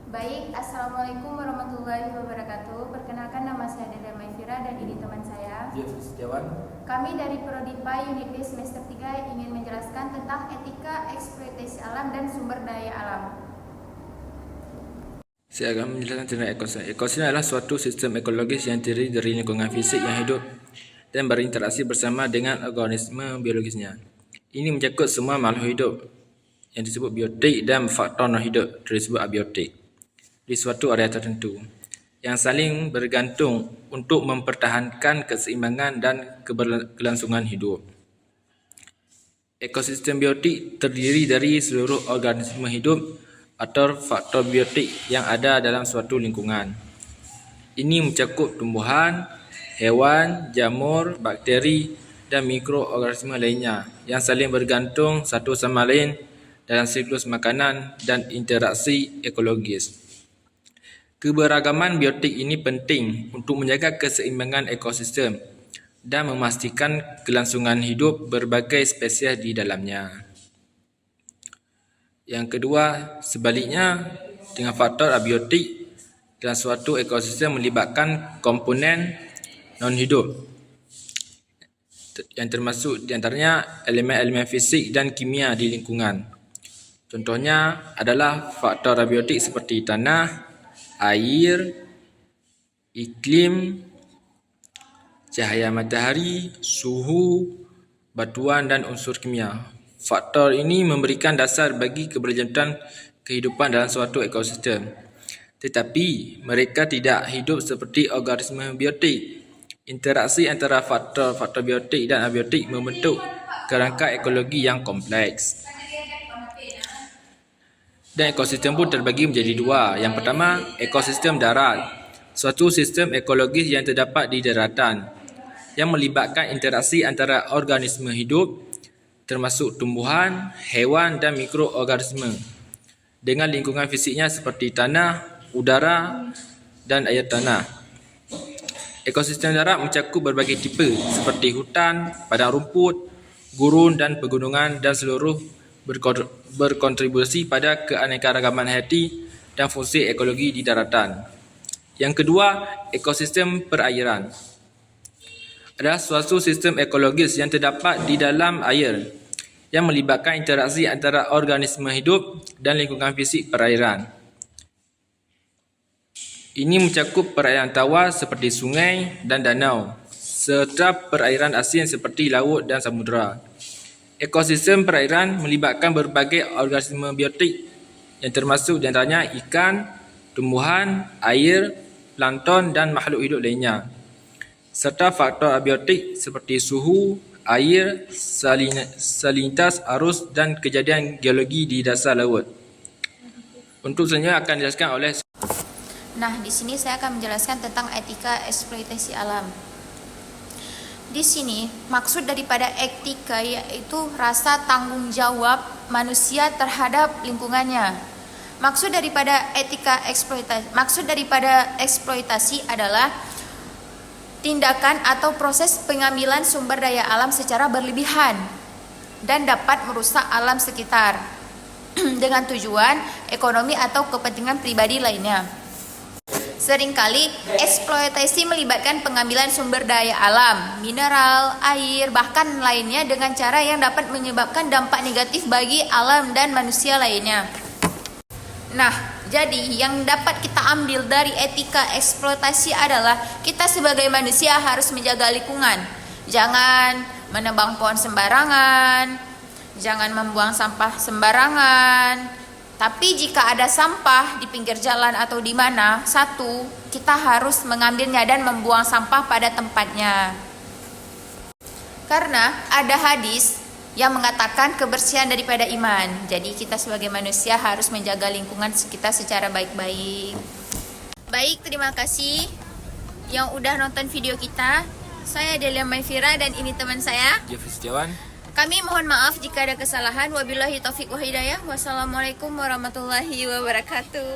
Baik, Assalamualaikum warahmatullahi wabarakatuh. Perkenalkan, nama saya Delia Maifira dan ini teman saya Jeffrey Setiawan. Kami dari Prodi PAI Unit D semester 3 ingin menjelaskan tentang etika eksploitasi alam dan sumber daya alam. Saya akan menjelaskan tentang ekosistem. Ekosistem adalah suatu sistem ekologis yang terdiri dari lingkungan fisik yang hidup dan berinteraksi bersama dengan organisme biologisnya. Ini mencakup semua makhluk hidup yang disebut biotik dan faktor non-hidup disebut abiotik di suatu area tertentu yang saling bergantung untuk mempertahankan keseimbangan dan keberlangsungan hidup. Ekosistem biotik terdiri dari seluruh organisme hidup atau faktor biotik yang ada dalam suatu lingkungan. Ini mencakup tumbuhan, hewan, jamur, bakteri dan mikroorganisme lainnya yang saling bergantung satu sama lain dalam siklus makanan dan interaksi ekologis. Keberagaman biotik ini penting untuk menjaga keseimbangan ekosistem dan memastikan kelangsungan hidup berbagai spesies di dalamnya. Yang kedua, sebaliknya, dengan faktor abiotik dalam suatu ekosistem melibatkan komponen non-hidup yang termasuk di antaranya elemen-elemen fisik dan kimia di lingkungan. Contohnya adalah faktor abiotik seperti tanah, air, iklim, cahaya matahari, suhu, batuan dan unsur kimia. Faktor ini memberikan dasar bagi keberlanjutan kehidupan dalam suatu ekosistem. Tetapi mereka tidak hidup seperti organisme biotik. Interaksi antara faktor biotik dan abiotik membentuk kerangka ekologi yang kompleks. Dan ekosistem pun terbagi menjadi dua. Yang pertama, ekosistem darat. Suatu sistem ekologis yang terdapat di daratan yang melibatkan interaksi antara organisme hidup termasuk tumbuhan, hewan dan mikroorganisme dengan lingkungan fisiknya seperti tanah, udara dan air tanah. Ekosistem darat mencakup berbagai tipe seperti hutan, padang rumput, gurun dan pegunungan dan seluruh berkontribusi pada keanekaragaman hayati dan fungsi ekologi di daratan. Yang kedua, ekosistem perairan adalah suatu sistem ekologis yang terdapat di dalam air yang melibatkan interaksi antara organisme hidup dan lingkungan fisik perairan. Ini mencakup perairan tawar seperti sungai dan danau serta perairan asin seperti laut dan samudera. Ekosistem perairan melibatkan berbagai organisme biotik yang termasuk di antaranya ikan, tumbuhan, air, plankton dan makhluk hidup lainnya. Serta faktor abiotik seperti suhu, air, salinitas arus dan kejadian geologi di dasar laut. Untuk selanjutnya akan dijelaskan oleh. Nah, di sini saya akan menjelaskan tentang etika eksploitasi alam. Di sini, maksud daripada etika yaitu rasa tanggung jawab manusia terhadap lingkungannya. Maksud daripada eksploitasi adalah tindakan atau proses pengambilan sumber daya alam secara berlebihan dan dapat merusak alam sekitar dengan tujuan ekonomi atau kepentingan pribadi lainnya. Seringkali eksploitasi melibatkan pengambilan sumber daya alam, mineral, air, bahkan lainnya dengan cara yang dapat menyebabkan dampak negatif bagi alam dan manusia lainnya. Nah, jadi yang dapat kita ambil dari etika eksploitasi adalah kita sebagai manusia harus menjaga lingkungan. Jangan menebang pohon sembarangan, jangan membuang sampah sembarangan. Tapi jika ada sampah di pinggir jalan atau di mana, satu, kita harus mengambilnya dan membuang sampah pada tempatnya. Karena ada hadis yang mengatakan kebersihan daripada iman. Jadi kita sebagai manusia harus menjaga lingkungan sekitar secara baik-baik. Baik, terima kasih yang udah nonton video kita. Saya Delia Maifira dan ini teman saya Jeffrey Setiawan. Kami mohon maaf jika ada kesalahan. Wabillahi taufiq wa hidayah. Wassalamualaikum warahmatullahi wabarakatuh.